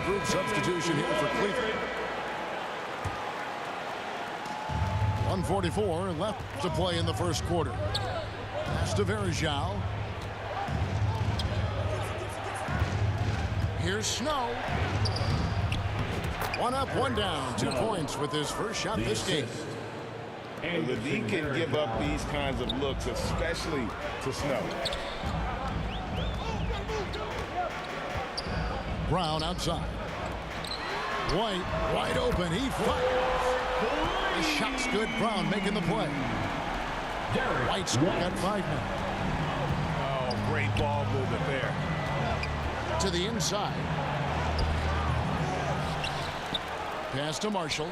improved substitution here for Cleveland. 1:44 left to play in the first quarter. Pass to Verjao. Here's Snow. One up, one down. 2 points with his first shot this game. And the D can give up these kinds of looks, especially to Snow. Brown outside. White wide open. He fires. The shot's good. Brown making the play. White's got 5 now. Oh, great ball movement there. To the inside. Pass to Marshall.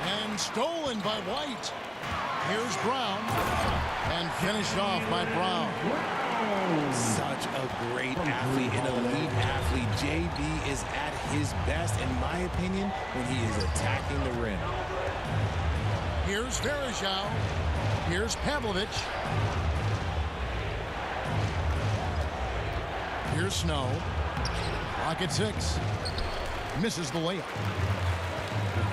And stolen by White. Here's Brown. And finished off by Brown. Such a great athlete, an elite athlete. JB is at his best, in my opinion, when he is attacking the rim. Here's Verjao. Here's Pavlovich. Here's Snow. Clock at 6. Misses the layup.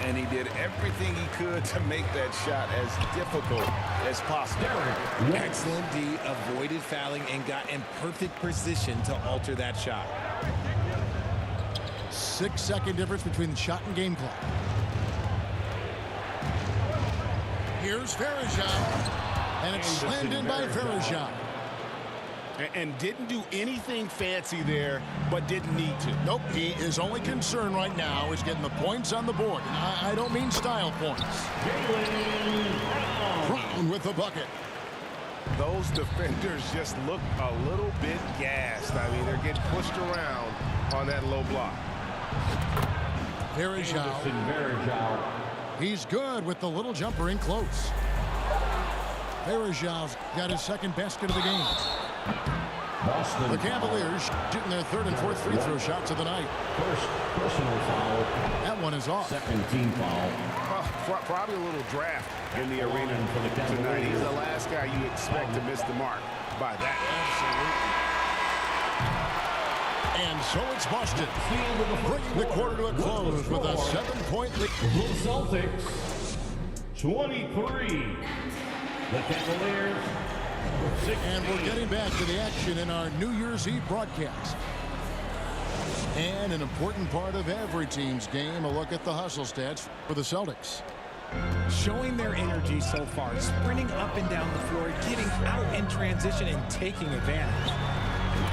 And he did everything he could to make that shot as difficult as possible. Excellent D, avoided fouling and got in perfect position to alter that shot. 6-second difference between the shot and game clock. Here's Verjao. And it's slammed in by Verjao. And didn't do anything fancy there, but didn't need to. Nope, his only concern right now is getting the points on the board. And I don't mean style points. Brown with the bucket. Those defenders just look a little bit gassed. I mean, they're getting pushed around on that low block. Verjao. He's good with the little jumper in close. Verjao's got his second basket of the game. The Cavaliers shooting their third and fourth free throw shots of the night. First personal foul. That one is off. Second team foul. Probably a little draft in the arena tonight. He's the last guy you expect to miss the mark by that. Absolutely. And so it's Boston, bringing the quarter to a close with a 7-point lead. The Celtics, 23. The Cavaliers, 16. And we're getting back to the action in our New Year's Eve broadcast. And an important part of every team's game, a look at the hustle stats for the Celtics. Showing their energy so far, sprinting up and down the floor, getting out in transition and taking advantage.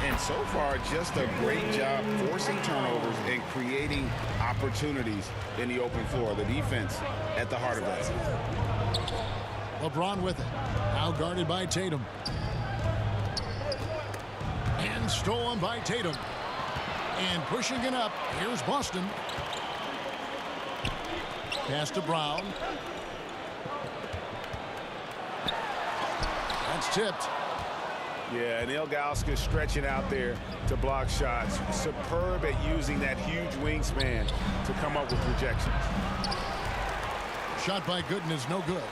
And so far, just a great job forcing turnovers and creating opportunities in the open floor. The defense at the heart of that. LeBron with it. Now guarded by Tatum. And stolen by Tatum. And pushing it up. Here's Boston. Pass to Brown. That's tipped. Yeah, and Ilgauskas stretching out there to block shots. Superb at using that huge wingspan to come up with rejections. Shot by Gooden is no good.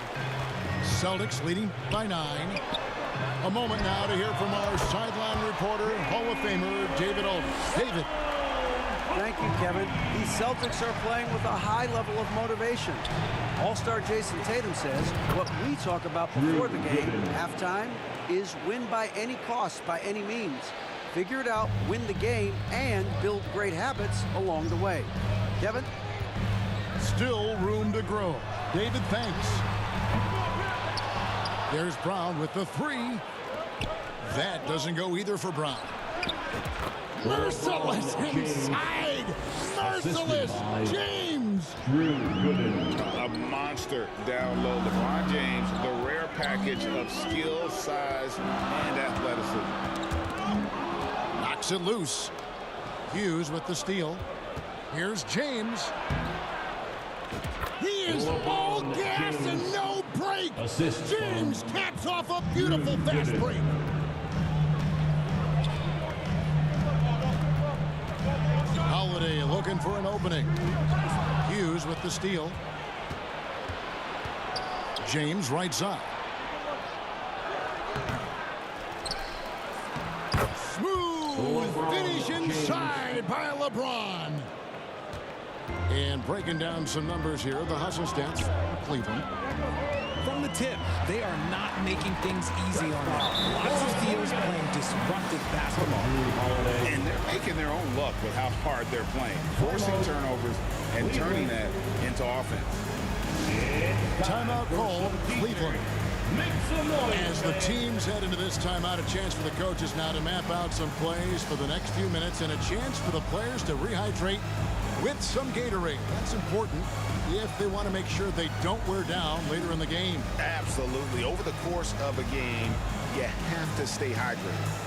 Celtics leading by 9. A moment now to hear from our sideline reporter, Hall of Famer David Aldridge. David. Thank you, Kevin. These Celtics are playing with a high level of motivation. All-star Jason Tatum says what we talk about before the game, halftime, is win by any cost, by any means. Figure it out, win the game, and build great habits along the way. Kevin? Still room to grow. David, thanks. There's Brown with the 3. That doesn't go either for Brown. Merciless inside. Merciless James. A monster down low. LeBron James, the rare package of skill, size, and athleticism. Knocks it loose. Hughes with the steal. Here's James. He is all gas and no break. James caps off a beautiful fast break. Holiday looking for an opening. Hughes with the steal. James right side. Smooth finish inside by LeBron. And breaking down some numbers here, the hustle stats for Cleveland. From the tip, they are not making things easy on them. Lots of steals, playing disruptive basketball. And they're making their own luck with how hard they're playing, forcing turnovers and turning that into offense. Timeout call, Cleveland. As the teams head into this timeout, a chance for the coaches now to map out some plays for the next few minutes and a chance for the players to rehydrate with some Gatorade. That's important if they want to make sure they don't wear down later in the game. Absolutely. Over the course of a game, you have to stay hydrated.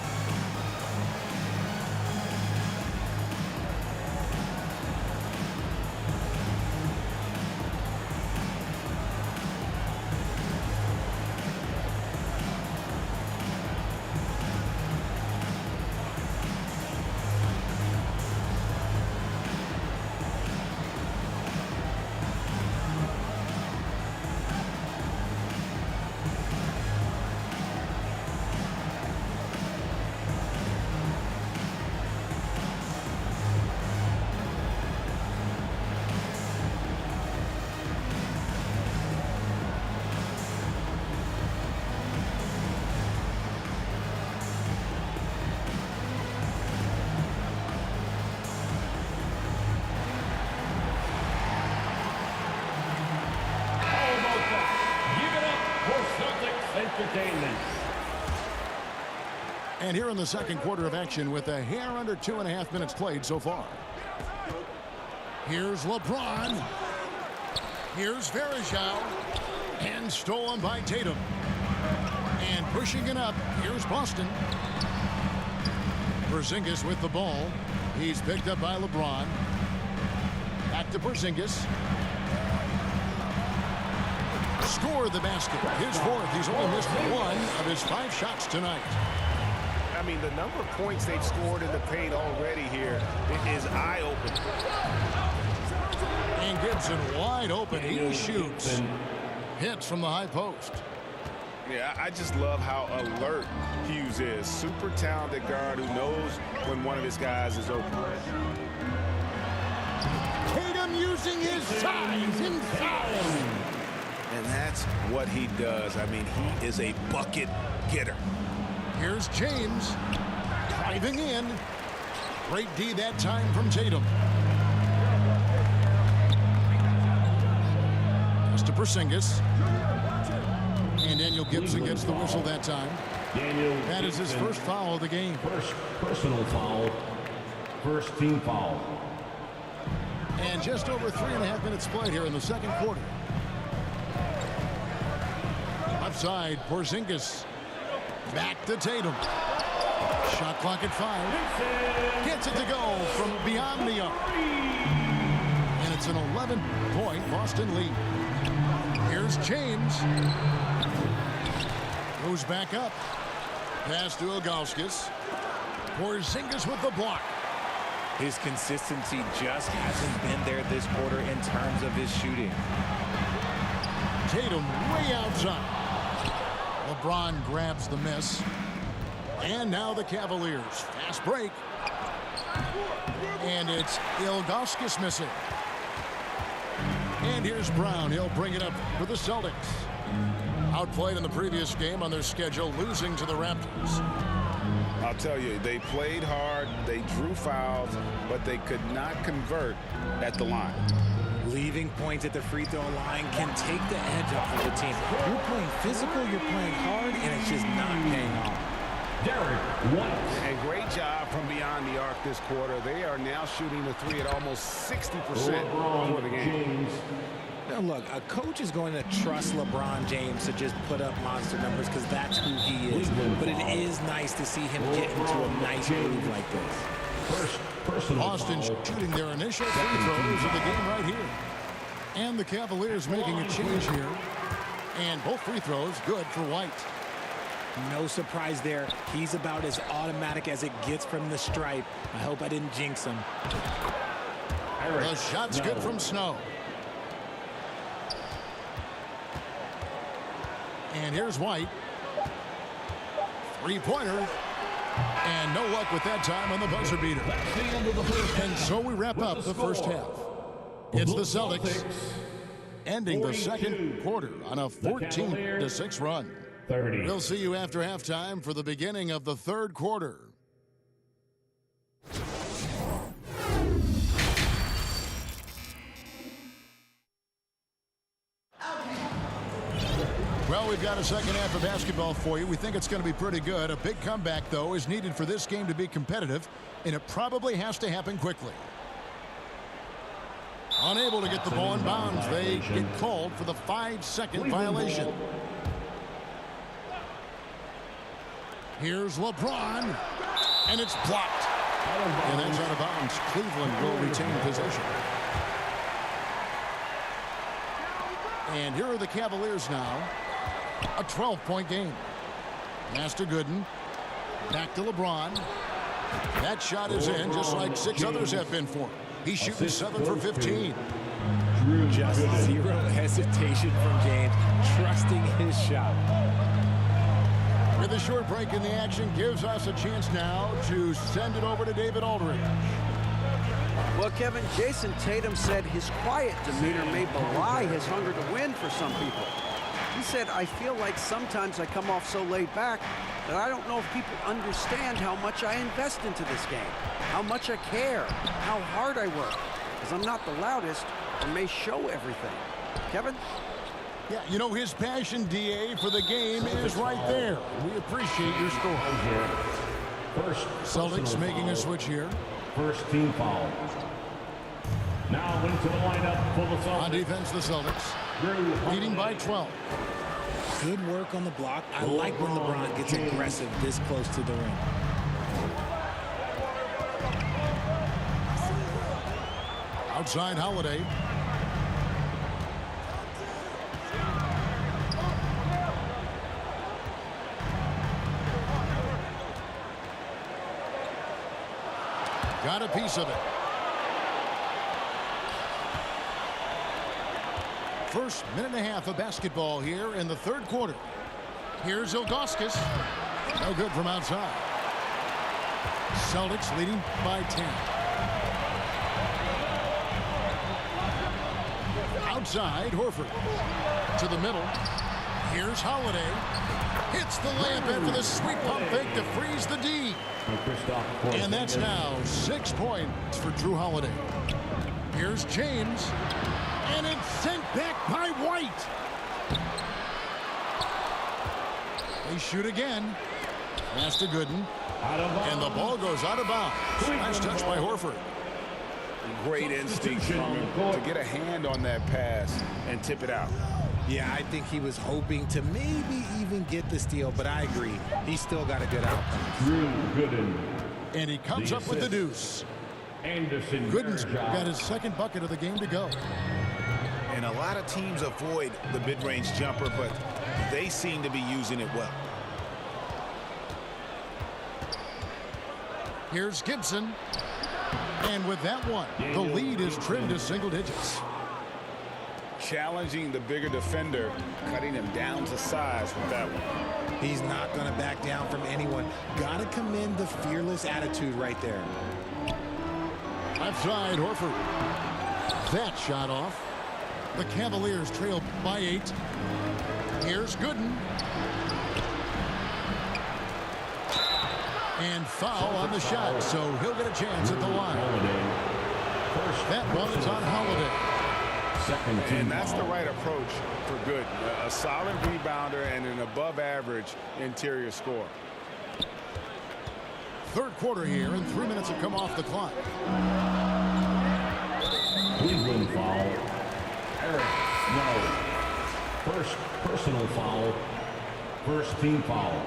And here in the second quarter of action with a hair under 2.5 minutes played so far. Here's LeBron. Here's Varejao. And stolen by Tatum. And pushing it up. Here's Boston. Porzingis with the ball. He's picked up by LeBron. Back to Porzingis. Score the basket. His fourth. He's only missed one of his 5 shots tonight. I mean, the number of points they've scored in the paint already here is eye-opening. And Gibson wide open. He shoots. Hits from the high post. Yeah, I just love how alert Hughes is. Super talented guard who knows when one of his guys is open. Tatum using his size inside. And that's what he does. I mean, he is a bucket getter. Here's James driving in. Great D that time from Tatum. Pass to Porzingis. And Daniel Gibson gets the whistle that time. That is his first foul of the game. First personal foul. First team foul. And just over 3.5 minutes played here in the second quarter. Left side, Porzingis. Back to Tatum. Shot clock at 5. Gets it to go from beyond the arc. And it's an 11-point Boston lead. Here's James. Goes back up. Pass to Ilgauskas. Porzingis with the block. His consistency just hasn't been there this quarter in terms of his shooting. Tatum way outside. LeBron grabs the miss. And now the Cavaliers. Fast break. And it's Ilgauskas missing. And here's Brown. He'll bring it up for the Celtics. Outplayed in the previous game on their schedule, losing to the Raptors. I'll tell you, they played hard, they drew fouls, but they could not convert at the line. Leaving points at the free throw line can take the edge off of the team. You're playing physical, you're playing hard, and it's just not paying off. Derek White. And great job from beyond the arc this quarter. They are now shooting the 3 at almost 60% for the game. Now look, a coach is going to trust LeBron James to just put up monster numbers because that's who he is. But it is nice to see him get into a nice groove like this. Boston shooting their initial free throws of the game right here. And the Cavaliers making a change here. And both free throws good for White. No surprise there. He's about as automatic as it gets from the stripe. I hope I didn't jinx him. The shot's good from Snow. And here's White. Three-pointer. And no luck with that time on the buzzer beater. And so we wrap up the first half. It's the Celtics ending the second quarter on a 14-6 run. 30. We'll see you after halftime for the beginning of the third quarter. Well, we've got a second half of basketball for you. We think it's going to be pretty good. A big comeback, though, is needed for this game to be competitive, and it probably has to happen quickly. Unable to get the ball in bounds. They get called for the 5-second violation. Here's LeBron, and it's blocked. And that's out of bounds. Cleveland will retain possession. And here are the Cavaliers now. A 12-point game. Master Gooden. Back to LeBron. That shot is in, just like 6 others have been for him. He's shooting 7 for 15. Just zero hesitation from James, trusting his shot. With a short break in the action, gives us a chance now to send it over to David Aldridge. Well, Kevin, Jason Tatum said his quiet demeanor may belie his hunger to win for some people. He said, I feel like sometimes I come off so laid back that I don't know if people understand how much I invest into this game, how much I care, how hard I work, because I'm not the loudest and may show everything. Kevin? Yeah, you know, his passion, DA, for the game is right there. We appreciate your score. Celtics making a switch here. First team foul. Now into the lineup for the Celtics. On defense, the Celtics leading by 12. Good work on the block. I like when LeBron gets aggressive this close to the rim. Outside Holiday. Got a piece of it. First minute and a half of basketball here in the third quarter. Here's Ilgauskas. No good from outside. Celtics leading by 10. Outside, Horford. To the middle. Here's Holiday. Hits the layup after the sweet pump fake to freeze the D. And that's now 6 points for Drew Holiday. Here's James. And it's sent back by White. They shoot again. Pass to Gooden. And the ball goes out of bounds. Nice touch by Horford. Great instinct from him to get a hand on that pass and tip it out. Yeah, I think he was hoping to maybe even get the steal, but I agree. He's still got a good outcome. Drew Gooden. And he comes up with the deuce. Anderson. Gooden's got his second bucket of the game to go. And a lot of teams avoid the mid-range jumper, but they seem to be using it well. Here's Gibson. And with that one, the lead is trimmed to single digits. Challenging the bigger defender, cutting him down to size with that one. He's not going to back down from anyone. Got to commend the fearless attitude right there. Left side, Horford. That shot off. The Cavaliers trail by 8. Here's Gooden. And foul on the shot, so he'll get a chance at the line. That one is on Holiday. And that's the right approach for Gooden. A solid rebounder and an above-average interior score. Third quarter here, and 3 minutes have come off the clock. Cleveland foul. Eric, no. First personal foul. First team foul.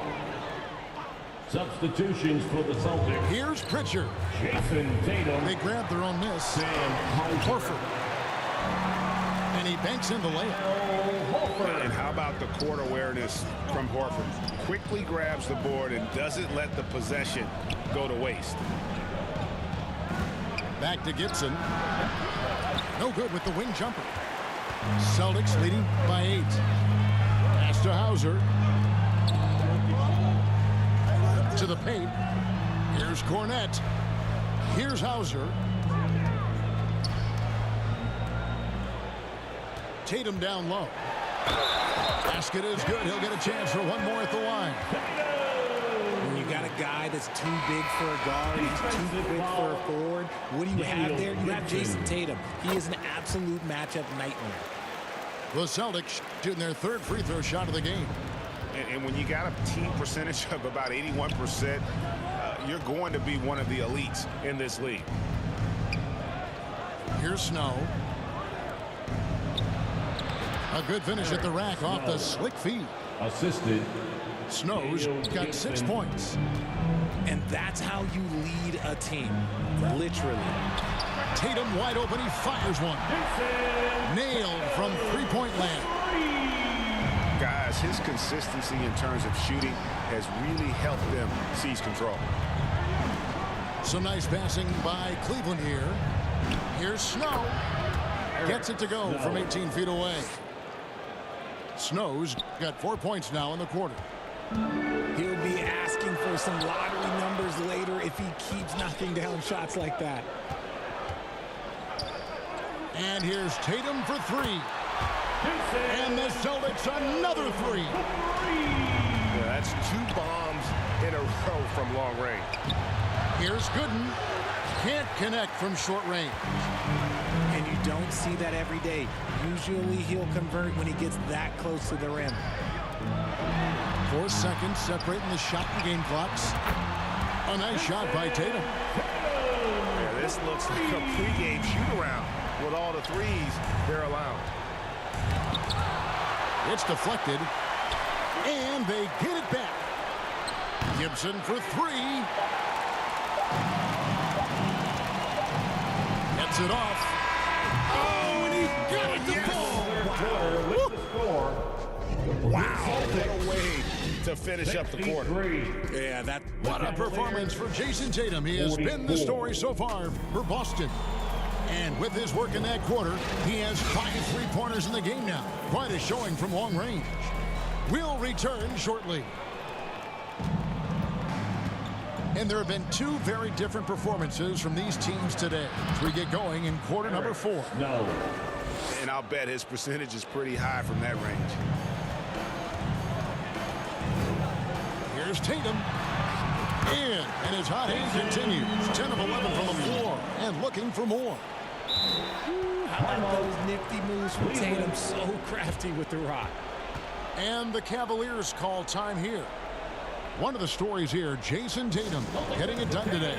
Substitutions for the Celtics. Here's Pritchard. Jason Tatum. They grab their own miss. And Horford. And he banks in the layup. And how about the court awareness from Horford? Quickly grabs the board and doesn't let the possession go to waste. Back to Gibson. No good with the wing jumper. Celtics leading by 8. Pass to Hauser. To the paint. Here's Cornette. Here's Hauser. Tatum down low. Basket is good. He'll get a chance for one more at the line. When you got a guy that's too big for a guard, he's too quick for a forward, what do you have there? You have Jason Tatum. He is an absolute matchup nightmare. The Celtics shooting their third free throw shot of the game. And when you got a team percentage of about 81%, you're going to be one of the elites in this league. Here's Snow. A good finish at the rack off the slick feed. Assisted. Snow's got 6 points. And that's how you lead a team, literally. Tatum wide open. He fires one. Nailed from three-point land. Guys, his consistency in terms of shooting has really helped them seize control. Some nice passing by Cleveland here. Here's Snow. Gets it to go from 18 feet away. Snow's got 4 points now in the quarter. He'll be asking for some lottery numbers later if he keeps knocking down shots like that. And here's Tatum for three. And the Celtics another three. Yeah, that's 2 bombs in a row from long range. Here's Gooden. Can't connect from short range. And you don't see that every day. Usually he'll convert when he gets that close to the rim. 4 seconds separating the shot and game clocks. A nice shot by Tatum. Yeah, this looks like a pregame shoot-around with all the threes they're allowing. It's deflected. And they get it back. Gibson for three. Gets it off. Oh, and he got it to fall. Wow, what a way to finish up the quarter. Yeah, What a performance for Jason Tatum. He has been the story so far for Boston. And with his work in that quarter, he has 5 three-pointers in the game now. Quite a showing from long range. We'll return shortly. And there have been 2 very different performances from these teams today as we get going in quarter number 4. No. And I'll bet his percentage is pretty high from that range. Here's Tatum. In, and his hot hand continues. 10 of 11 from the floor and looking for more. I like those nifty moves from Tatum. So crafty with the rock. And the Cavaliers call time here. One of the stories here, Jason Tatum getting it done today.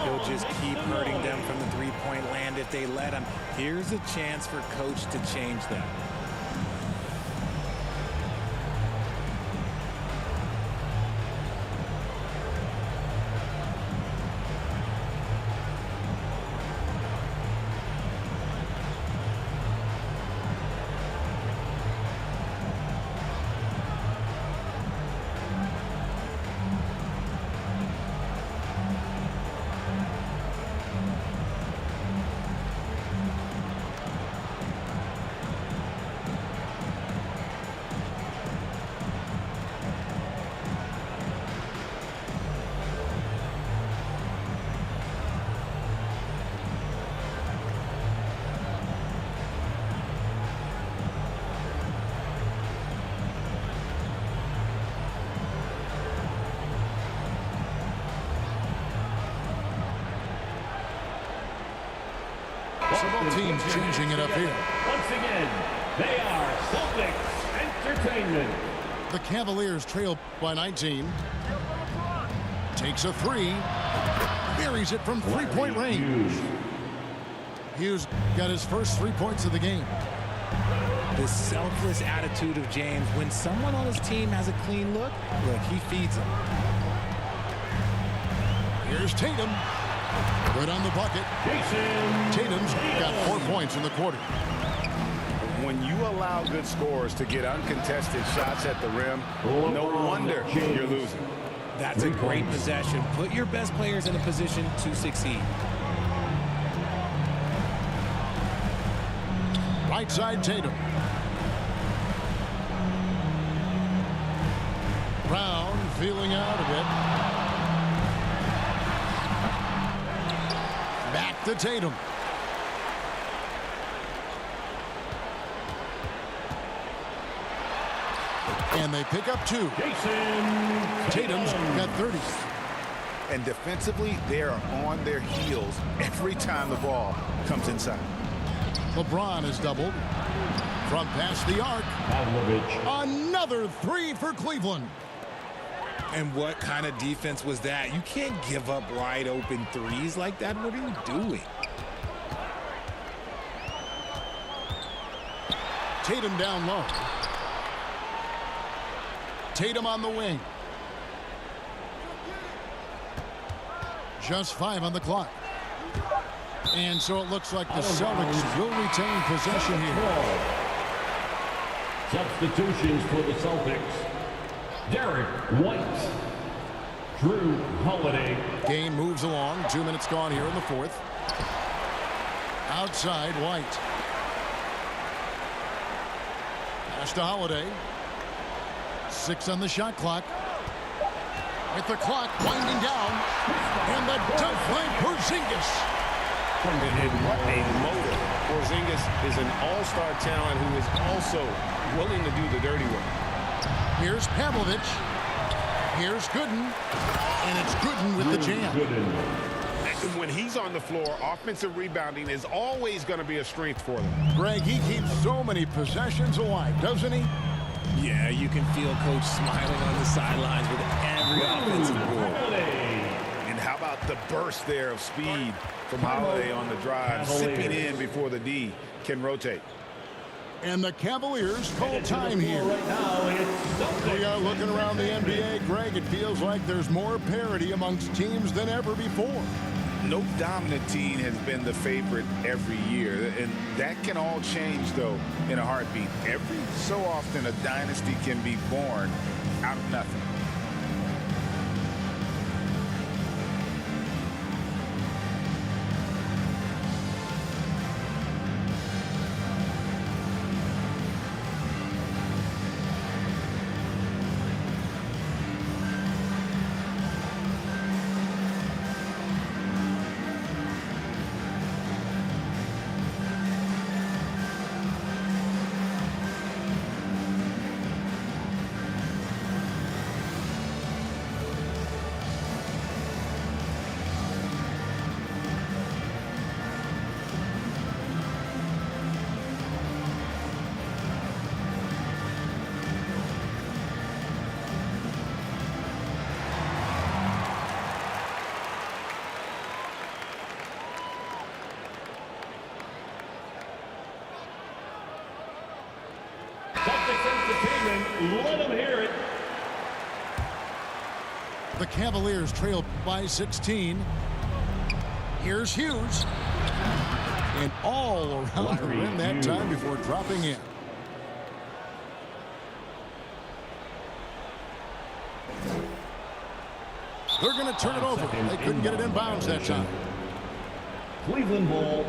He'll just keep hurting them from the three-point land if they let him. Here's a chance for coach to change that. Several teams changing it up here. Once again, they are Celtics Entertainment. The Cavaliers trail by 19. Takes a three. Buries it from three-point range. Hughes got his first 3 points of the game. The selfless attitude of James. When someone on his team has a clean look, he feeds them. Here's Tatum. Good on the bucket. Tatum's got 4 points in the quarter. When you allow good scorers to get uncontested shots at the rim, no wonder you're losing. That's a great possession. Put your best players in a position to succeed. Right side Tatum. Brown feeling out of it. Back to Tatum. And they pick up 2. Tatum's got 30. And defensively, they are on their heels every time the ball comes inside. LeBron is doubled. From past the arc. Another 3 for Cleveland. And what kind of defense was that? You can't give up wide open threes like that. What are you doing? Tatum down low. Tatum on the wing. Just 5 on the clock. And so it looks like the Celtics will retain possession here. Substitutions for the Celtics. Derek White. Drew Holiday. Game moves along. 2 minutes gone here in the 4th. Outside, White. Pass to Holiday. 6 on the shot clock. With the clock winding down. And the dunk by Porzingis. And what a motor. Porzingis is an all-star talent who is also willing to do the dirty work. Here's Pavlovich. Here's Gooden. And it's Gooden with the jam. And when he's on the floor, offensive rebounding is always going to be a strength for them. Greg, he keeps so many possessions alive, doesn't he? Yeah, you can feel Coach smiling on the sidelines with every offensive board. And how about the burst there of speed from Holiday on the drive, zipping in before the D can rotate. And the Cavaliers call time here. We are looking around the NBA, Greg. It feels like there's more parity amongst teams than ever before. No dominant team has been the favorite every year, and that can all change, though, in a heartbeat. Every so often, a dynasty can be born out of nothing. Let them hear it. The Cavaliers trail by 16. Here's Hughes. And all around the rim that time before dropping in. They're going to turn it over. They couldn't get it in bounds that time. Cleveland ball.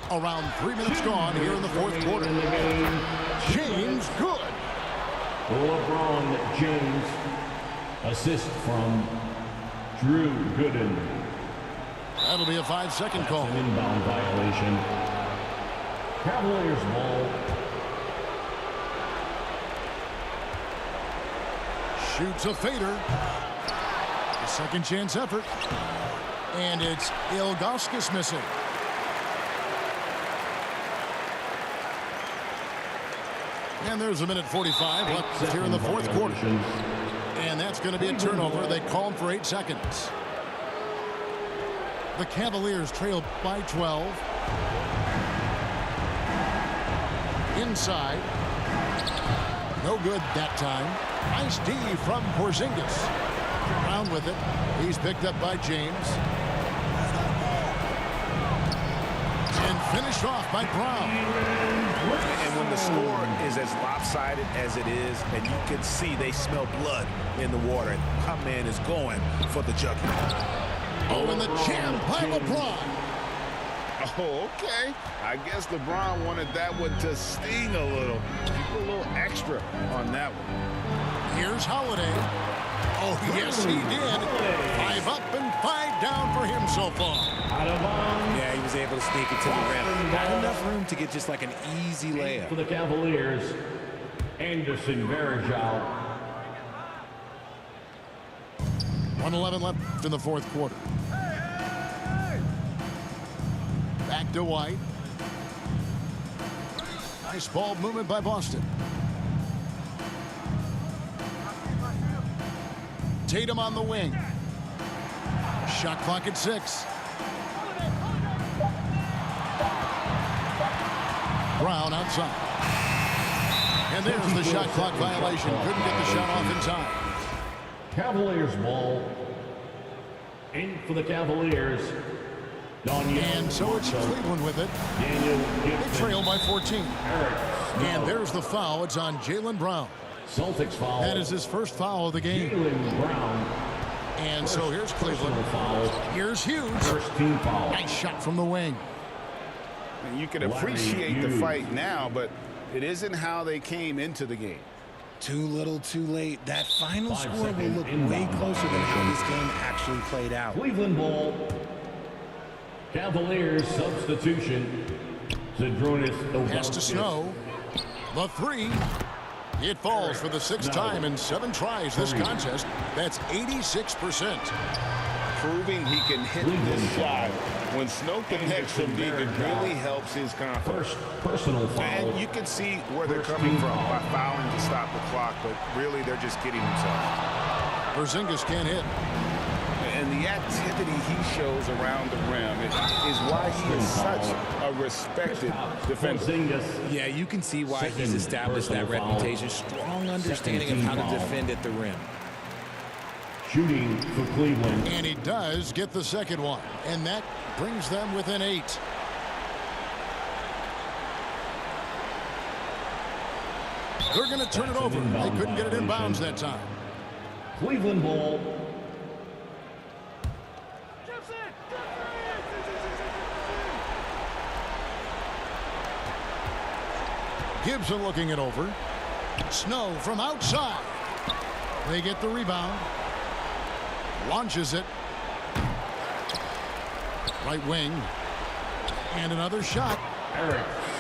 Around 3 minutes gone here in the 4th quarter. James good. LeBron James. Assist from Drew Gooden. That'll be a 5-second call. An inbound violation. Cavaliers ball. Shoots a fader. A second chance effort. And it's Ilgauskas missing. And there's a minute 45 left here in the 4th quarter. And that's going to be a turnover. They called for 8 seconds. The Cavaliers trail by 12. Inside. No good that time. Nice D from Porzingis. Around with it. He's picked up by James. And finished off by Brown. And when the score is as lopsided as it is, and you can see they smell blood in the water, my man is going for the jugular. Oh, and the jam by LeBron. Oh, okay. I guess LeBron wanted that one to sting a little. Keep a little extra on that one. Here's Holiday. Oh, yes, he did. 5 up and 5 down for him so far. Yeah, he was able to sneak it to the rim. Not enough room to get just like an easy layup. For the Cavaliers, Anderson Varejao. 1:11 left in the fourth quarter. Back to White. Nice ball movement by Boston. Tatum on the wing. Shot clock at 6. Brown outside. And there's the shot clock violation. Couldn't get the shot off in time. Cavaliers ball. In for the Cavaliers. And so it's Cleveland with it. They trail by 14. And there's the foul. It's on Jaylen Brown. Celtics foul. That is his first foul of the game. Jaylen Brown. And so here's Cleveland. Here's Hughes. First team foul. Nice shot from the wing. And you can appreciate the fight now, but it isn't how they came into the game. Too little, too late. That final 5 score will seconds look inbound. way closer than how this game actually played out. Cleveland ball. Cavaliers substitution. Zydrunas Pass to Snow. The three. It falls for the 6th time in 7 tries this contest. That's 86%. Proving he can hit this shot. When Snow can hit from deep, it really helps his confidence. First personal foul. And you can see where they're coming from by fouling to stop the clock, but really they're just kidding themselves. Porzingis can't hit. And the activity he shows around the rim is why he is such a respected defender. Yeah, you can see why he's established that reputation. Strong understanding of how to defend at the rim. Shooting for Cleveland. And he does get the second one. And that brings them within 8. They're going to turn it over. They couldn't get it in bounds that time. Cleveland ball. Gibson looking it over. Snow from outside. They get the rebound. Launches it. Right wing. And another shot.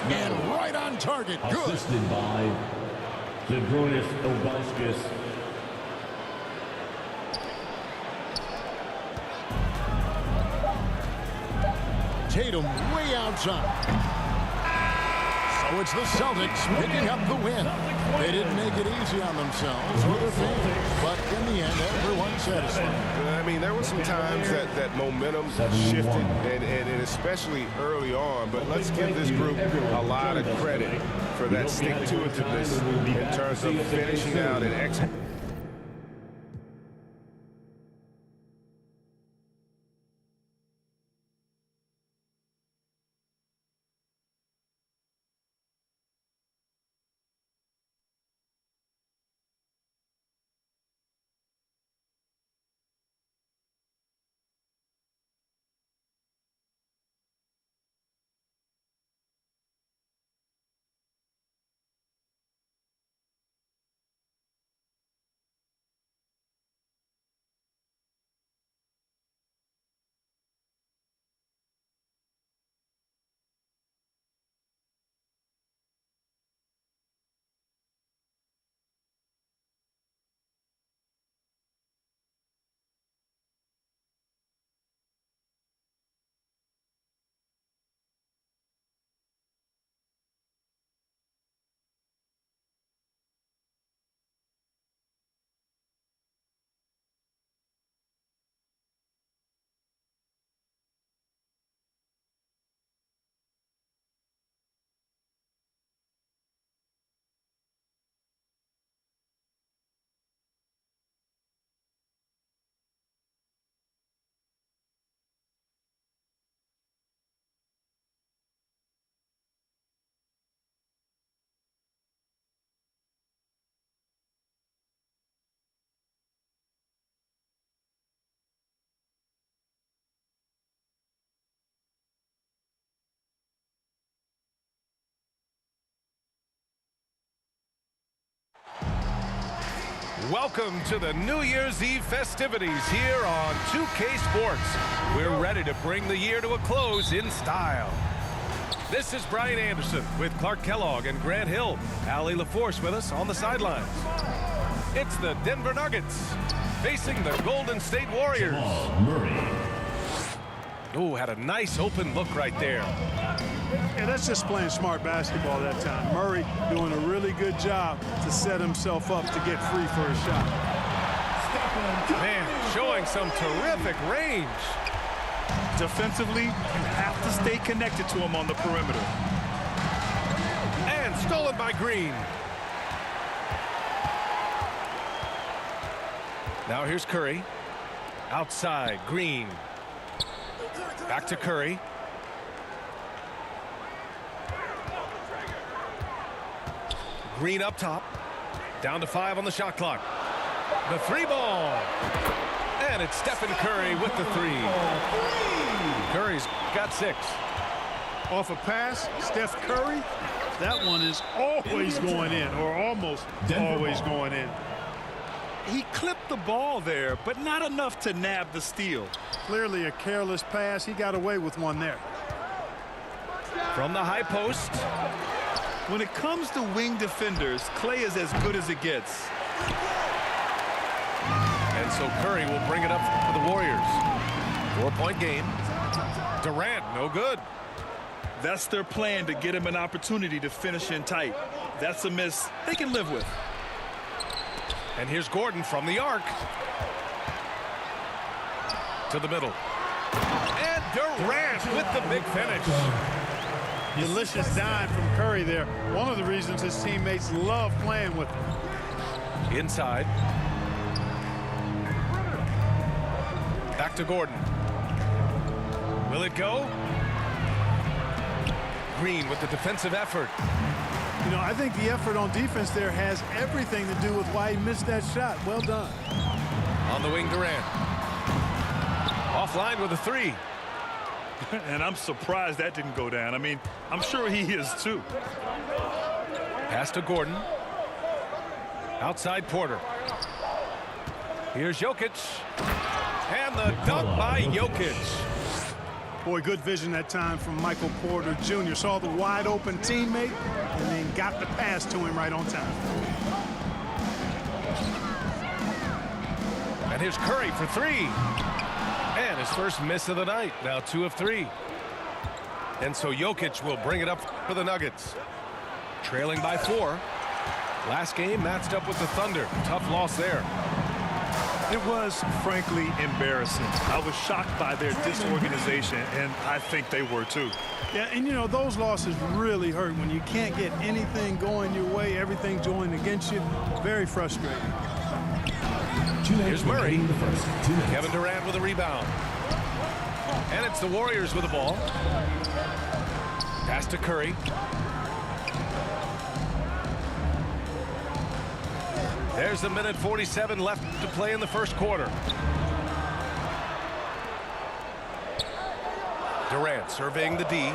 And right on target. Good. Assisted by Zydrunas Ilgauskas. Tatum way outside. So it's the Celtics picking up the win. They didn't make it easy on themselves or their fans, but in the end, everyone's satisfied. I mean, there were some times that momentum shifted, and especially early on, but let's give this group a lot of credit for that stick-to-itiveness in terms of finishing out and executing. Welcome to the New Year's Eve festivities here on 2K Sports. We're ready to bring the year to a close in style. This is Brian Anderson with Clark Kellogg and Grant Hill. Allie LaForce with us on the sidelines. It's the Denver Nuggets facing the Golden State Warriors. Oh, had a nice open look right there. Yeah, that's just playing smart basketball that time. Murray doing a really good job to set himself up to get free for a shot. Man, showing some terrific range. Defensively, you have to stay connected to him on the perimeter. And stolen by Green. Now here's Curry. Outside, Green. Back to Curry. Green up top. Down to 5 on the shot clock. The 3-ball. And it's Stephen Curry with the 3. Curry's got 6. Off a pass, Steph Curry, that one is always going in, or almost always going in. He clipped the ball there, but not enough to nab the steal. Clearly a careless pass. He got away with one there. From the high post. When it comes to wing defenders, Clay is as good as it gets. And so Curry will bring it up for the Warriors. 4-point game. Durant, no good. That's their plan, to get him an opportunity to finish in tight. That's a miss they can live with. And here's Gordon from the arc. To the middle. And Durant with the big finish. Delicious dime from Curry there. One of the reasons his teammates love playing with him. Inside. Back to Gordon. Will it go? Green with the defensive effort. You know, I think the effort on defense there has everything to do with why he missed that shot. Well done. On the wing, Durant. Offline with a 3. And I'm surprised that didn't go down. I mean, I'm sure he is too. Pass to Gordon. Outside Porter. Here's Jokic. And the dunk by Jokic. Boy, good vision that time from Michael Porter Jr. Saw the wide open teammate and then got the pass to him right on time. And here's Curry for 3. And his first miss of the night. Now 2 of 3. And so Jokic will bring it up for the Nuggets. Trailing by 4. Last game matched up with the Thunder. Tough loss there. It was, frankly, embarrassing. I was shocked by their disorganization, and I think they were too. Yeah, and you know, those losses really hurt when you can't get anything going your way, everything going against you. Very frustrating. Here's Murray. Kevin Durant with a rebound. And it's the Warriors with the ball. Pass to Curry. There's a minute 47 left to play in the first quarter. Durant surveying the D.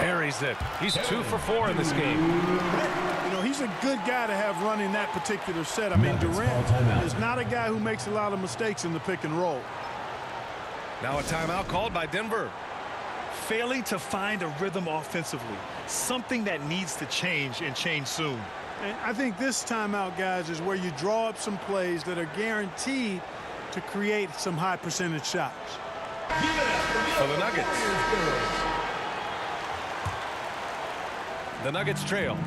Buries it. He's 2 for 4 in this game. You know, he's a good guy to have running that particular set. I mean, Durant is not a guy who makes a lot of mistakes in the pick and roll. Now a timeout called by Denver. Failing to find a rhythm offensively. Something that needs to change, and change soon. And I think this timeout, guys, is where you draw up some plays that are guaranteed to create some high percentage shots. For the Nuggets. The Nuggets trail.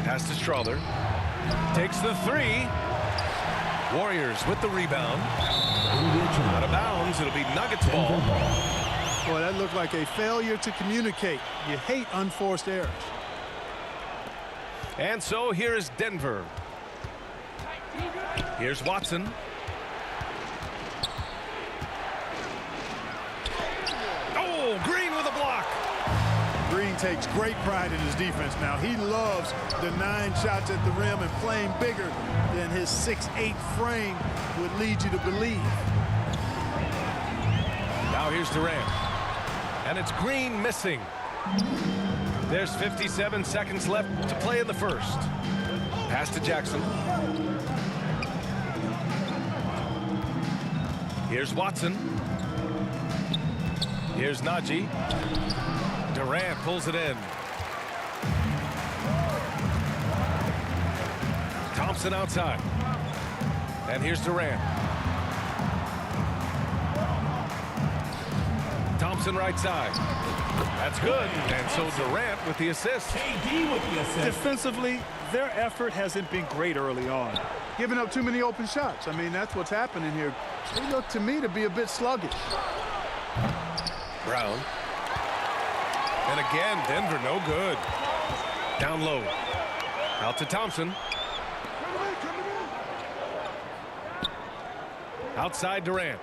Pass to Strother. Takes the 3. Warriors with the rebound. Out of bounds. It'll be Nuggets ball. Boy, that looked like a failure to communicate. You hate unforced errors. And so here is Denver. Here's Watson. Oh, Green with a block. Green takes great pride in his defense now. He loves the 9 shots at the rim and playing bigger than his 6'8" frame would lead you to believe. Now here's Durant. And it's Green missing. There's 57 seconds left to play in the first. Pass to Jackson. Here's Watson. Here's Najee. Durant pulls it in. Thompson outside. And here's Durant. Thompson right side. That's good. And so Durant with the assist. Defensively, their effort hasn't been great early on. Giving up too many open shots. I mean, that's what's happening here. They look to me to be a bit sluggish. Brown. And again, Denver no good. Down low. Out to Thompson. Outside Durant.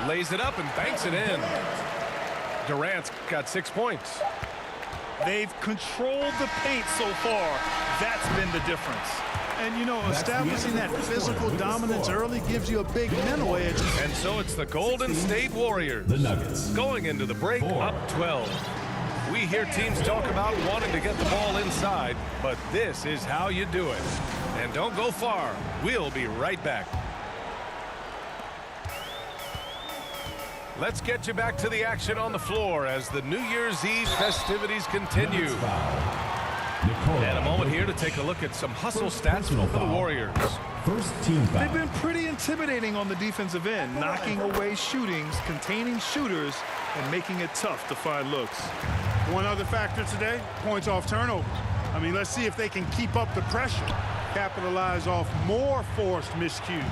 Lays it up and banks it in. Durant's got 6 points. They've controlled the paint so far. That's been the difference. And, you know, establishing that physical dominance early gives you a big mental edge. And so it's the Golden State Warriors. The Nuggets. Going into the break, up 12. We hear teams talk about wanting to get the ball inside, but this is how you do it. And don't go far. We'll be right back. Let's get you back to the action on the floor as the New Year's Eve festivities continue. And a moment here to take a look at some hustle stats for the Warriors. First team foul. They've been pretty intimidating on the defensive end, knocking away shootings, containing shooters, and making it tough to find looks. One other factor today, points off turnover. I mean, let's see if they can keep up the pressure, capitalize off more forced miscues.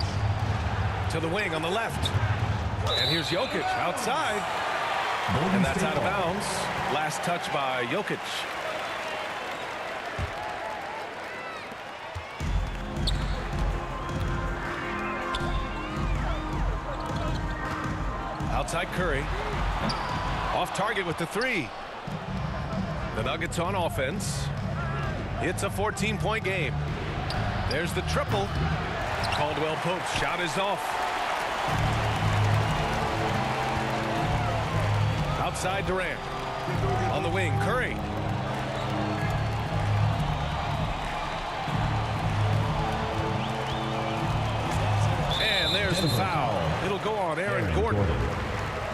To the wing on the left. And here's Jokic outside. And that's out of bounds. Last touch by Jokic. Outside Curry. Off target with the three. The Nuggets on offense. It's a 14-point game. There's the triple. Caldwell Pope's shot is off. Outside Durant. On the wing, Curry. And there's the foul. It'll go on Aaron Gordon.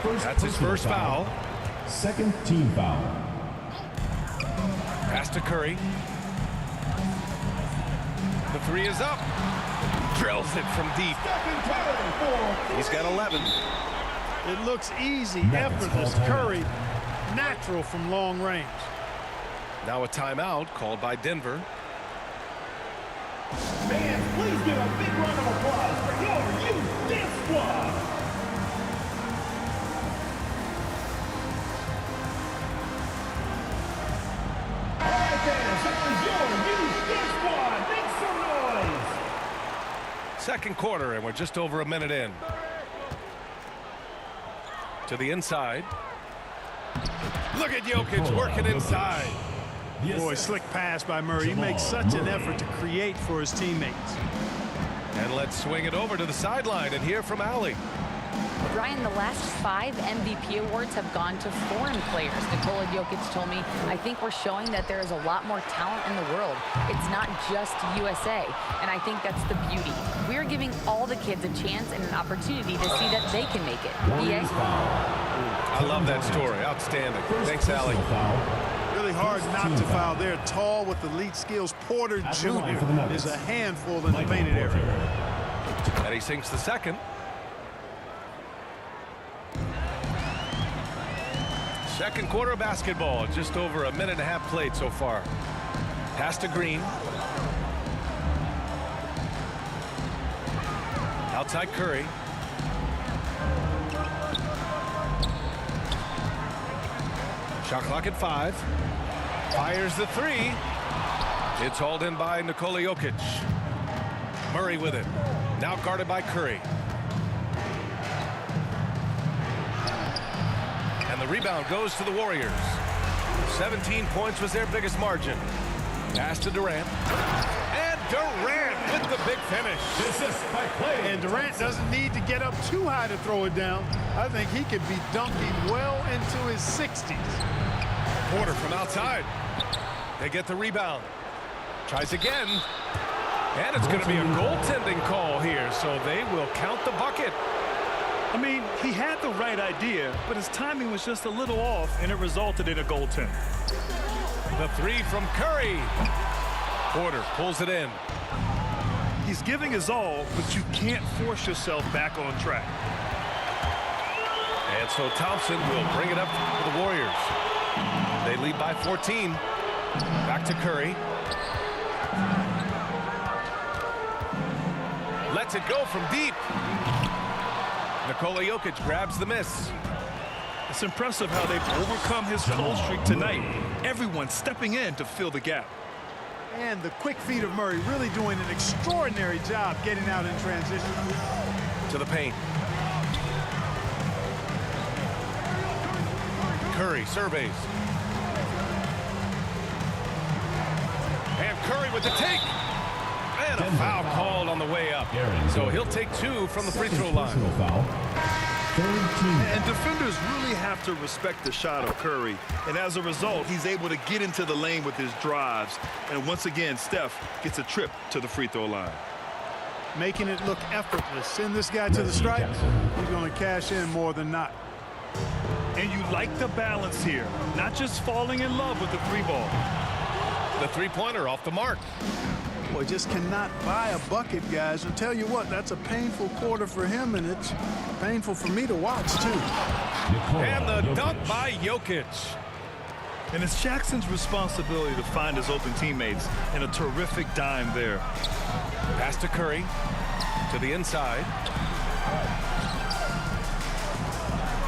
That's his first foul. Second team foul. Pass to Curry. The three is up. Drills it from deep. He's got 11. It looks easy, effortless. Curry, natural from long range. Now a timeout called by Denver. Fans, please give a big round of applause for your youth dance squad. All right, fans, that was your youth dance squad. Make some noise. Second quarter, and we're just over a minute in. To the inside. Look at Jokic working inside. Boy, slick pass by Murray. He makes such an effort to create for his teammates. And let's swing it over to the sideline and hear from Allie. Brian, the last 5 MVP awards have gone to foreign players. Nikola Jokic told me, I think we're showing that there is a lot more talent in the world. It's not just USA. And I think that's the beauty. We're giving all the kids a chance and an opportunity to see that they can make it. BA? I love that story. Outstanding. Thanks, Allie. Really hard not to foul. They're tall with elite skills. Porter Jr. is a handful in the painted area. And he sinks the second. Second quarter of basketball. Just over a minute and a half played so far. Pass to Green. Outside Curry. Shot clock at 5. Fires the three. It's hauled in by Nikola Jokic. Murray with it. Now guarded by Curry. And the rebound goes to the Warriors. 17 points was their biggest margin. Pass to Durant. And Durant with the big finish. And Durant doesn't need to get up too high to throw it down. I think he could be dunking well into his 60s. Porter from outside. They get the rebound. Tries again. And it's going to be a goaltending call here, so they will count the bucket. I mean, he had the right idea, but his timing was just a little off, and it resulted in a goaltend. The three from Curry. Porter pulls it in. He's giving his all, but you can't force yourself back on track. And so Thompson will bring it up for the Warriors. They lead by 14. Back to Curry. Lets it go from deep. Nikola Jokic grabs the miss. It's impressive how they've overcome his cold streak tonight. Everyone stepping in to fill the gap. And the quick feet of Murray really doing an extraordinary job getting out in transition. To the paint. Curry surveys. And Curry with the take. And a foul called on the way up. So he'll take 2 from the free throw line. And defenders really have to respect the shot of Curry. And as a result, he's able to get into the lane with his drives. And once again, Steph gets a trip to the free throw line. Making it look effortless. Send this guy to the stripe. He's going to cash in more than not. And you like the balance here. Not just falling in love with the three ball. The three-pointer off the mark. Boy, just cannot buy a bucket, guys. I'll tell you what, that's a painful quarter for him, and it's painful for me to watch, too. And the dunk by Jokic. And it's Jackson's responsibility to find his open teammates, and a terrific dime there. Pass to Curry. To the inside.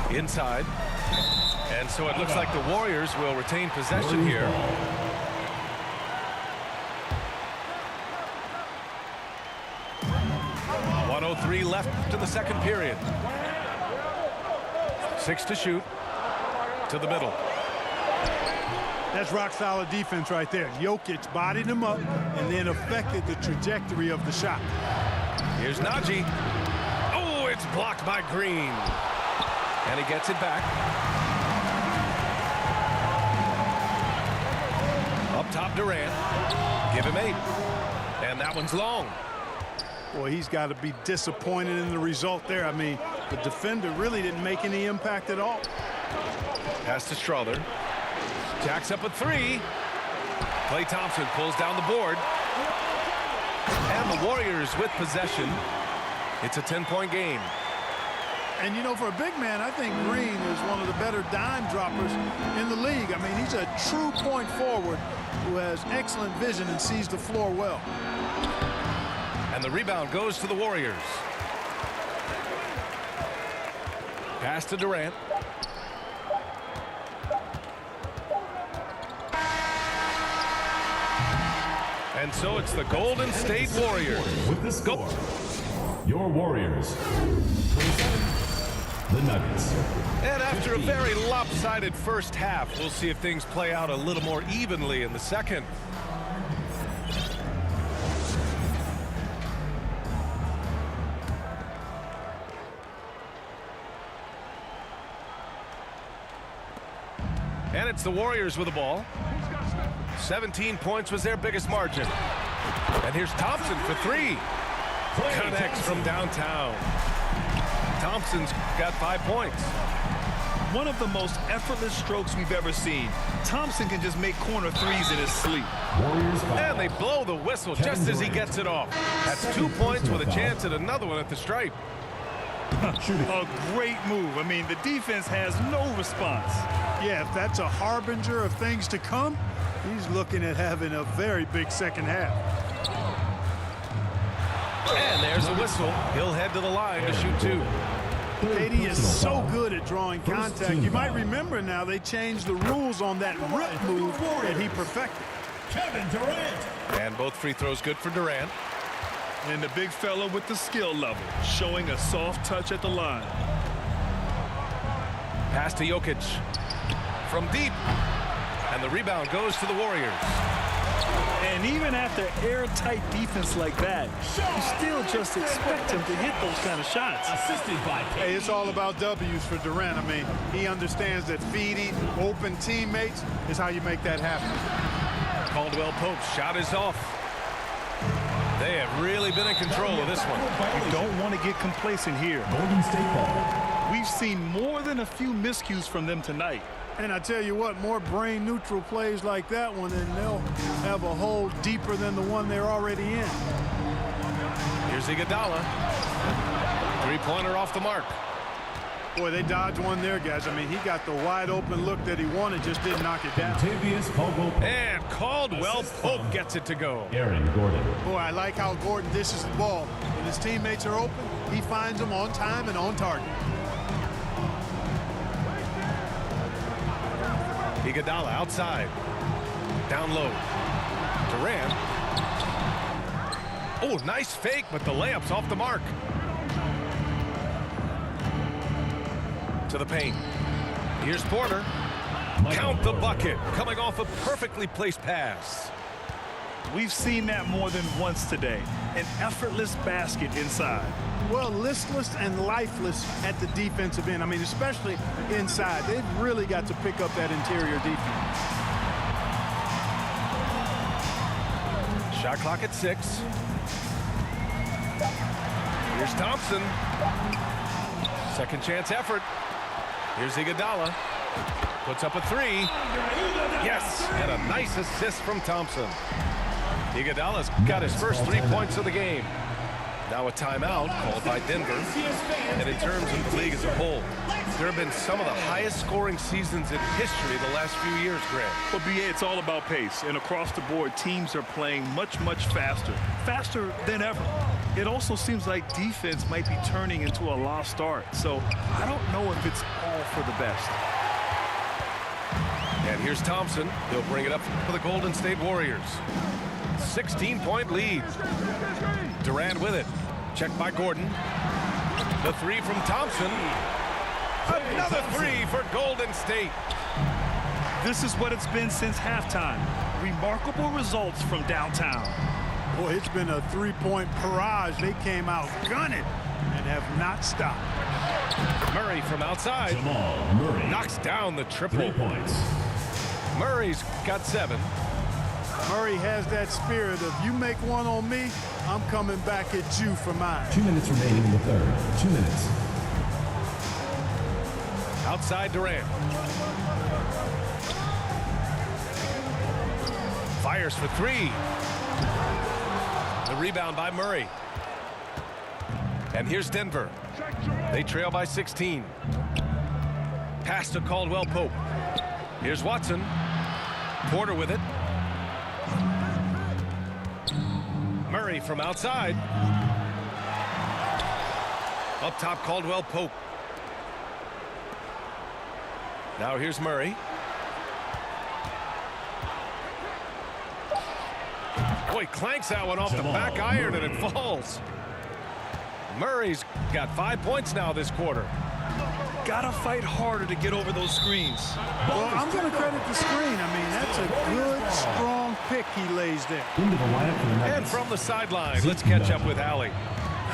Inside. And so it looks like the Warriors will retain possession here. .103 left to the second period. 6 to shoot. To the middle. That's rock-solid defense right there. Jokic bodied him up and then affected the trajectory of the shot. Here's Najee. Oh, it's blocked by Green. And he gets it back. Up top, Durant. Give him 8. And that one's long. Boy, he's got to be disappointed in the result there. I mean, the defender really didn't make any impact at all. Pass to Strother. Jacks up a 3. Klay Thompson pulls down the board. And the Warriors with possession. It's a 10-point game. And, you know, for a big man, I think Green is one of the better dime droppers in the league. I mean, he's a true point forward who has excellent vision and sees the floor well. And the rebound goes to the Warriors. Pass to Durant. And so it's the Golden State Warriors. With the score, your Warriors. 27, the Nuggets. And after a very lopsided first half, we'll see if things play out a little more evenly in the second. And it's the Warriors with the ball. 17 points was their biggest margin. And here's Thompson for 3. Connects from downtown. Thompson's got 5 points. One of the most effortless strokes we've ever seen. Thompson can just make corner threes in his sleep. And they blow the whistle just as he gets it off. That's 2 points with a chance at another one at the stripe. A great move. I mean, the defense has no response. Yeah, if that's a harbinger of things to come, he's looking at having a very big second half. And there's a whistle. He'll head to the line to shoot 2. KD is so good at drawing contact. You might remember now they changed the rules on that rip move that he perfected. Kevin Durant. And both free throws good for Durant. And the big fella with the skill level, showing a soft touch at the line. Pass to Jokic. From deep. And the rebound goes to the Warriors. And even after airtight defense like that, you still just expect him to hit those kind of shots. Hey, it's all about W's for Durant. I mean, he understands that feeding open teammates is how you make that happen. Caldwell Pope's shot is off. They have really been in control of this one. You don't want to get complacent here. Golden State ball. We've seen more than a few miscues from them tonight. And I tell you what, more brain-neutral plays like that one, and they'll have a hole deeper than the one they're already in. Here's Iguodala. Three-pointer off the mark. Boy, they dodged one there, guys. I mean, he got the wide-open look that he wanted, just didn't knock it down. And Caldwell Pope gets it to go. Aaron Gordon. Boy, I like how Gordon dishes the ball. When his teammates are open, he finds them on time and on target. Iguodala outside. Down low. Durant. Oh, nice fake, but the layup's off the mark. To the paint. Here's Porter. Count the bucket. Coming off a perfectly placed pass. We've seen that more than once today. An effortless basket inside. Well, listless and lifeless at the defensive end. I mean, especially inside. They've really got to pick up that interior defense. Shot clock at 6. Here's Thompson. Second chance effort. Here's Iguodala. Puts up a 3. Yes, and a nice assist from Thompson. Iguodala's got his first 3 points of the game. Now a timeout called by Denver. And in terms of the league as a whole, there have been some of the highest scoring seasons in history the last few years, Grant. Well, BA, it's all about pace. And across the board, teams are playing much, much faster. Faster than ever. It also seems like defense might be turning into a lost art. So I don't know if it's all for the best. And here's Thompson. He'll bring it up for the Golden State Warriors. 16-point lead. Durant with it. Checked by Gordon. The 3 from Thompson. Another 3 for Golden State. This is what it's been since halftime. Remarkable results from downtown. Boy, it's been a three-point barrage. They came out gunning and have not stopped. Murray from outside. Jamal Murray. Knocks down the triple. 3 points. Murray's got 7. Murray has that spirit of, you make one on me, I'm coming back at you for mine. 2 minutes remaining in the third. 2 minutes. Outside Durant. Fires for 3. The rebound by Murray. And here's Denver. They trail by 16. Pass to Caldwell Pope. Here's Watson. Porter with it. Murray from outside. Up top, Caldwell Pope. Now here's Murray. Boy, clanks that one off the back iron and it falls. Murray's got 5 points now this quarter. Gotta fight harder to get over those screens. Well, I'm going to credit the screen. I mean, that's a good, strong pick he lays there. Into the lineup for the Nuggets. And from the sideline, let's catch up with Allie.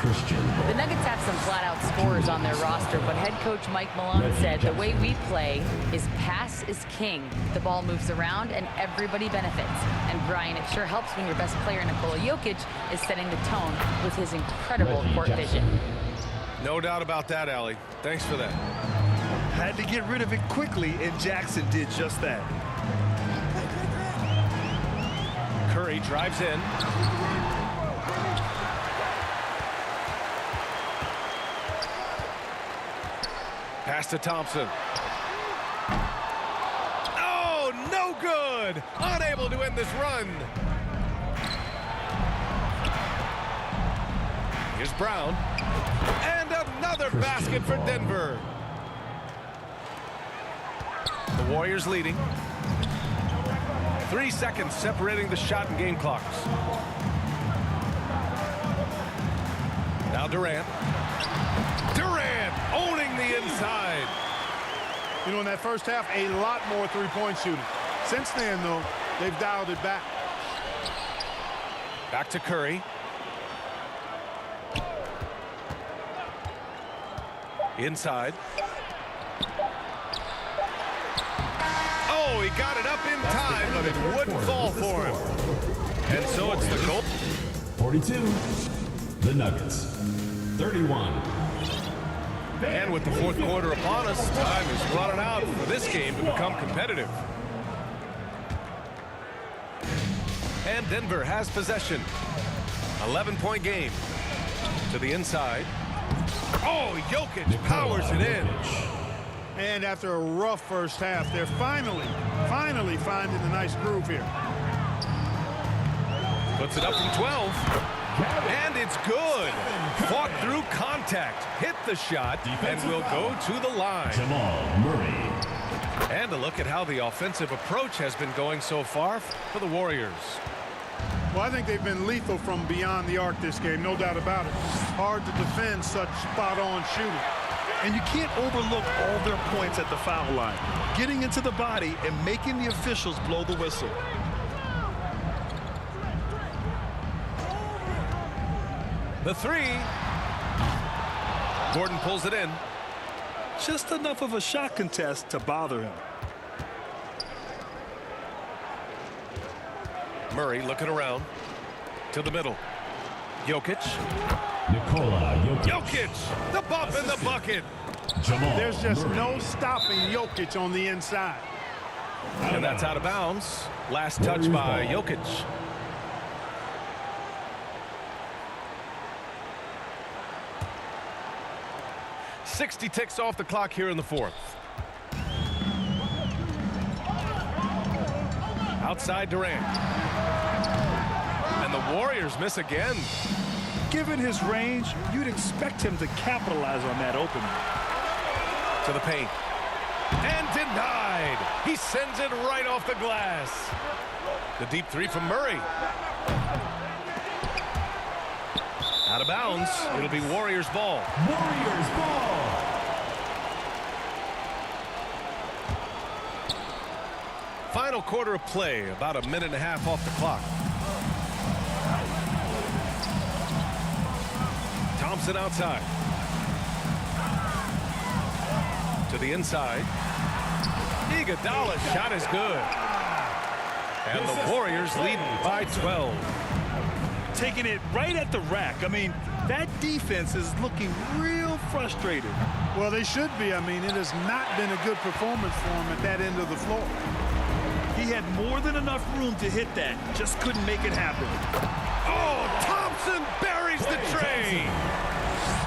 The Nuggets have some flat-out scorers on their roster, but head coach Mike Malone said the way we play is pass is king. The ball moves around and everybody benefits. And Brian, it sure helps when your best player, Nikola Jokic, is setting the tone with his incredible court vision. No doubt about that, Allie. Thanks for that. Had to get rid of it quickly, and Jackson did just that. Curry drives in. Pass to Thompson. Oh, no good! Unable to end this run. Here's Brown. And another basket for Denver. The Warriors leading. 3 seconds separating the shot and game clocks. Now Durant. Durant owning the inside. You know, in that first half, a lot more three-point shooting. Since then, though, they've dialed it back. Back to Curry. Inside. Oh, he got it up in time, but it wouldn't fall for him. And so it's the goal. 42. The Nuggets. 31. And with the fourth quarter upon us, time is running out for this game to become competitive. And Denver has possession. 11-point game. To the inside. Oh, Jokic powers it in. And after a rough first half, they're finally finding a nice groove here. Puts it up from 12. And it's good. Fought through contact. Hit the shot and will go to the line. Jamal Murray. And a look at how the offensive approach has been going so far for the Warriors. Well, I think they've been lethal from beyond the arc this game, no doubt about it. Hard to defend such spot-on shooting. And you can't overlook all their points at the foul line. Getting into the body and making the officials blow the whistle. The three. Gordon pulls it in. Just enough of a shot contest to bother him. Murray looking around to the middle. Jokic. Nikola Jokic. Jokic, the bump in the bucket. Jamal There's just Murray. no stopping Jokic on the inside. And that's out of bounds. Last touch by Jokic. .60 ticks off the clock here in the fourth. Outside Durant. And the Warriors miss again. Given his range, you'd expect him to capitalize on that opening. To the paint. And denied. He sends it right off the glass. The deep three from Murray. Out of bounds. It'll be Warriors ball. Warriors ball. Final quarter of play, about a minute and a half off the clock. Thompson outside. To the inside. Iguodala's shot is good. And the Warriors lead by 12. Taking it right at the rack. I mean, that defense is looking real frustrated. Well, they should be. I mean, it has not been a good performance for him at that end of the floor. He had more than enough room to hit that. Just couldn't make it happen. Oh, Thompson buries the tray.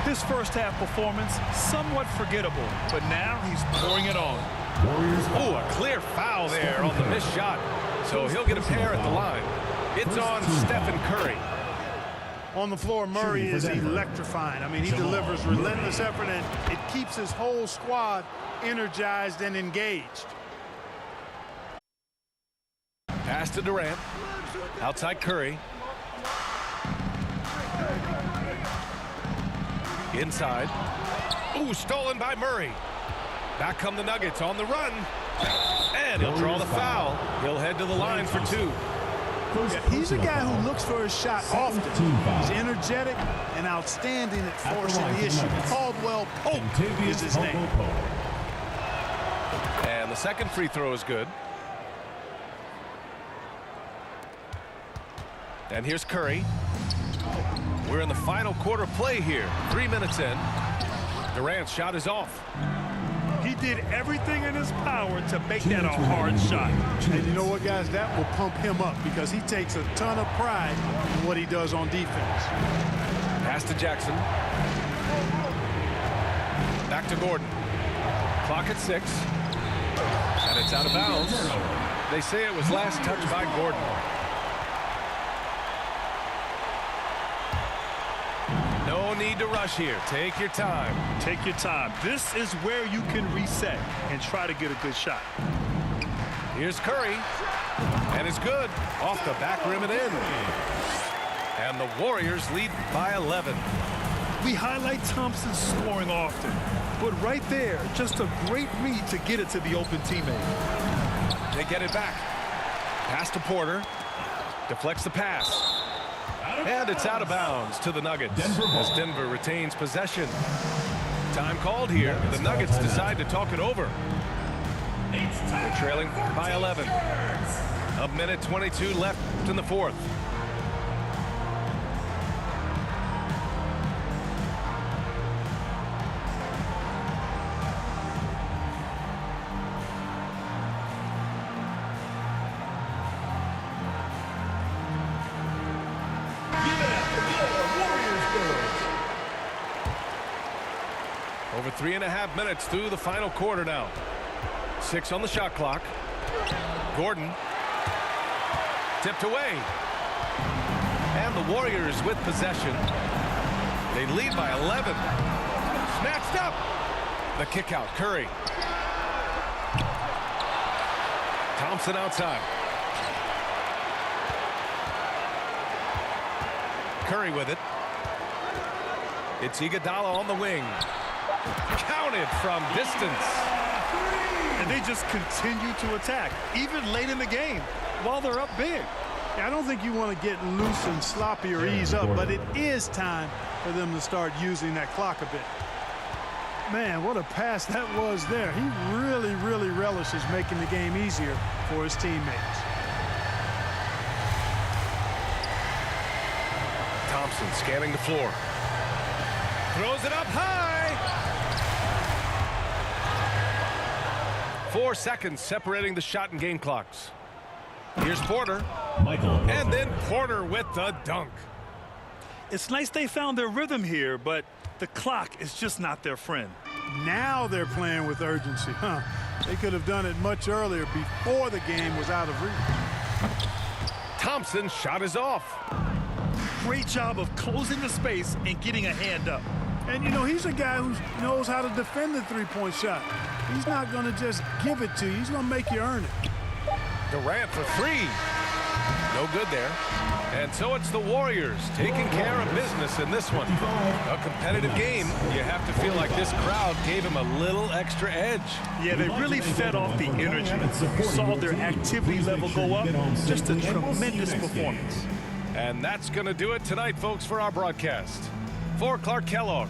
His first half performance, somewhat forgettable, but now he's pouring it on. Oh, a clear foul there on the missed shot. So he'll get a pair at the line. It's on Stephen Curry. On the floor, Murray is electrifying. I mean, he delivers relentless effort, and it keeps his whole squad energized and engaged. Pass to Durant. Outside Curry. Inside. Ooh, stolen by Murray. Back come the Nuggets on the run. And he'll draw the foul. He'll head to the line for two. Yeah, he's a guy who looks for his shot often. He's energetic and outstanding at forcing the issue. Caldwell Pope is his name. And the second free throw is good. And here's Curry. We're in the final quarter play here. 3 minutes in. Durant's shot is off. He did everything in his power to make that a hard shot. And you know what, guys? That will pump him up because he takes a ton of pride in what he does on defense. Pass to Jackson. Back to Gordon. Clock at 6. And it's out of bounds. They say it was last touched by Gordon. No need to rush here. Take your time. Take your time. This is where you can reset and try to get a good shot. Here's Curry. And it's good. Off the back rim and in. And the Warriors lead by 11. We highlight Thompson's scoring often, but right there, just a great read to get it to the open teammate. They get it back. Pass to Porter. Deflects the pass. And it's out of bounds to the Nuggets as Denver retains possession. Time called here. The Nuggets decide to talk it over. They're trailing by 11. A minute 22 left in the fourth. Over 3.5 minutes through the final quarter now. 6 on the shot clock. Gordon tipped away. And the Warriors with possession. They lead by 11. Snatched up. The kick out. Curry. Thompson outside. Curry with it. It's Iguodala on the wing. Counted from distance. And they just continue to attack, even late in the game, while they're up big. I don't think you want to get loose and sloppy or ease up, but it is time for them to start using that clock a bit. Man, what a pass that was there. He really, really relishes making the game easier for his teammates. Thompson scanning the floor. Throws it up high. 4 seconds separating the shot and game clocks. Here's Porter. And then Porter with the dunk. It's nice they found their rhythm here, but the clock is just not their friend. Now they're playing with urgency, huh? They could have done it much earlier before the game was out of reach. Thompson's shot is off. Great job of closing the space and getting a hand up. And, you know, he's a guy who knows how to defend the three-point shot. He's not going to just give it to you. He's going to make you earn it. Durant for 3. No good there. And so it's the Warriors taking care of business in this one. A competitive game. You have to feel like this crowd gave him a little extra edge. Yeah, they really fed off the energy. You saw their activity level go up. Just a tremendous performance. And that's going to do it tonight, folks, for our broadcast. For Clark Kellogg.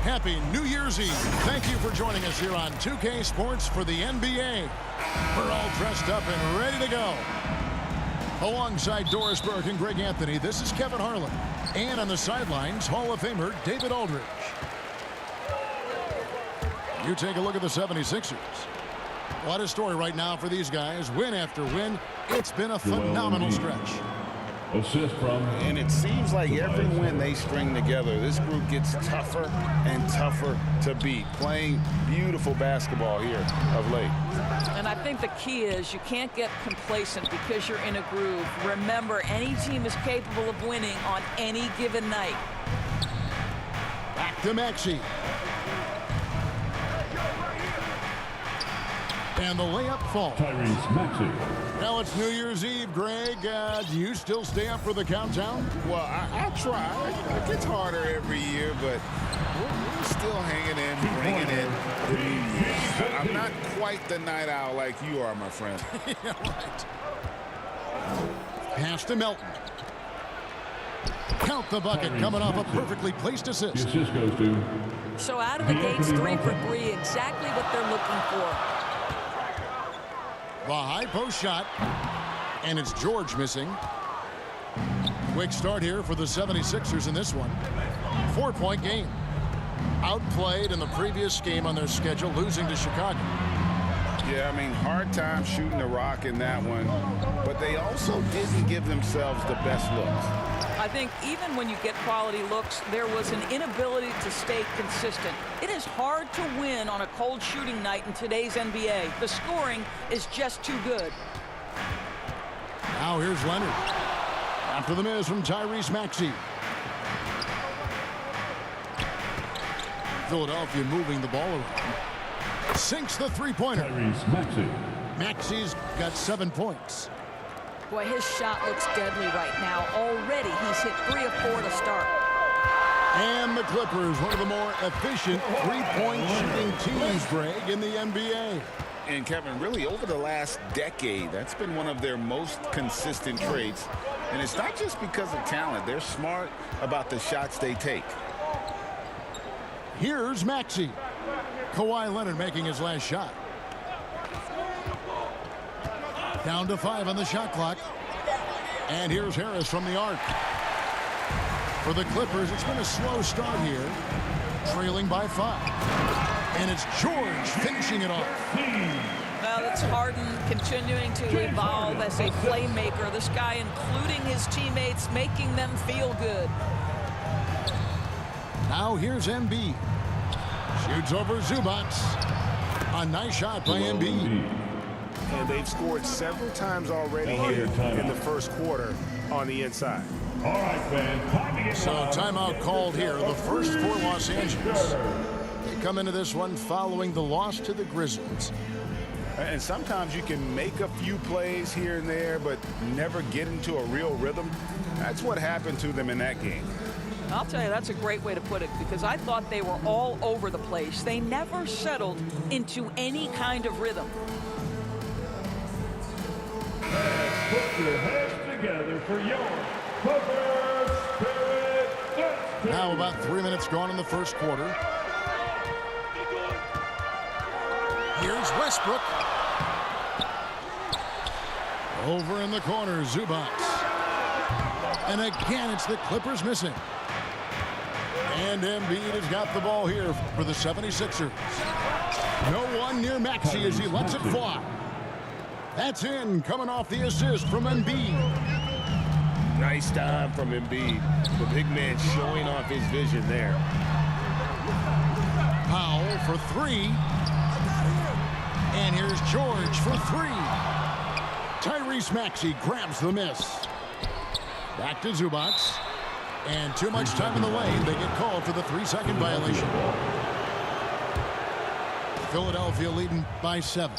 Happy New Year's Eve. Thank you for joining us here on 2K Sports for the NBA. We're all dressed up and ready to go. Alongside Doris Burke and Greg Anthony, this is Kevin Harlan. And on the sidelines, Hall of Famer David Aldridge. You take a look at the 76ers. What a story right now for these guys. Win after win. It's been a phenomenal stretch. Assist from. And it seems like every win they string together, this group gets tougher and tougher to beat. Playing beautiful basketball here of late. And I think the key is you can't get complacent because you're in a groove. Remember, any team is capable of winning on any given night. Back to Maxey. And the layup falls. Tyrese Maxey. Now it's New Year's Eve, Greg. Do you still stay up for the countdown? Well, I try. It gets harder every year, but we're still hanging in, bringing in the New Year. I'm not quite the night owl like you are, my friend. Yeah, right. Pass to Melton. Count the bucket, coming off a perfectly placed assist. The assist goes to. So out of the gates, 3 for 3, exactly what they're looking for. The high post shot, and it's George missing. Quick start here for the 76ers in this one. 4-point game. Outplayed in the previous game on their schedule, losing to Chicago. Yeah, I mean, hard time shooting the rock in that one, but they also didn't give themselves the best looks. I think even when you get quality looks, there was an inability to stay consistent. It is hard to win on a cold shooting night in today's NBA. The scoring is just too good. Now here's Leonard. After the miss from Tyrese Maxey. Philadelphia moving the ball around. Sinks the three-pointer. Tyrese Maxey. Maxey's got 7 points. Boy, his shot looks deadly right now. Already he's hit 3 of 4 to start. And the Clippers, one of the more efficient three-point shooting teams, Greg, in the NBA. And Kevin, really over the last decade, that's been one of their most consistent traits. And it's not just because of talent. They're smart about the shots they take. Here's Maxey. Kawhi Leonard making his last shot. Down to 5 on the shot clock. And here's Harris from the arc. For the Clippers, it's been a slow start here. Trailing by 5. And it's George finishing it off. Well, it's Harden continuing to evolve as a playmaker. This guy, including his teammates, making them feel good. Now here's Embiid. Shoots over Zubac. A nice shot by Embiid. And they've scored several times already here in the first quarter on the inside. All right, fans. So timeout called here. The first for Los Angeles. They come into this one following the loss to the Grizzlies. And sometimes you can make a few plays here and there, but never get into a real rhythm. That's what happened to them in that game. I'll tell you, that's a great way to put it, because I thought they were all over the place. They never settled into any kind of rhythm. Let's put your heads together for your Clipper Spirit. Now about 3 minutes gone in the first quarter. Here's Westbrook. Over in the corner, Zubac. And again, it's the Clippers missing. And Embiid has got the ball here for the 76ers. No one near Maxey as he lets it fly. That's in, coming off the assist from Embiid. Nice time from Embiid. The big man showing off his vision there. Powell for 3. And here's George for 3. Tyrese Maxey grabs the miss. Back to Zubac. And too much time in the lane. They get called for the 3-second violation. Philadelphia leading by 7.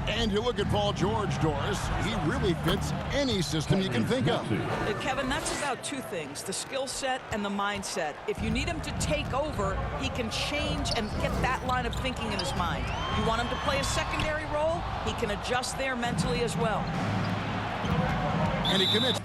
And you look at Paul George, Doris. He really fits any system you can think of. Kevin, that's about 2 things, the skill set and the mindset. If you need him to take over, he can change and get that line of thinking in his mind. You want him to play a secondary role, he can adjust there mentally as well. And he commits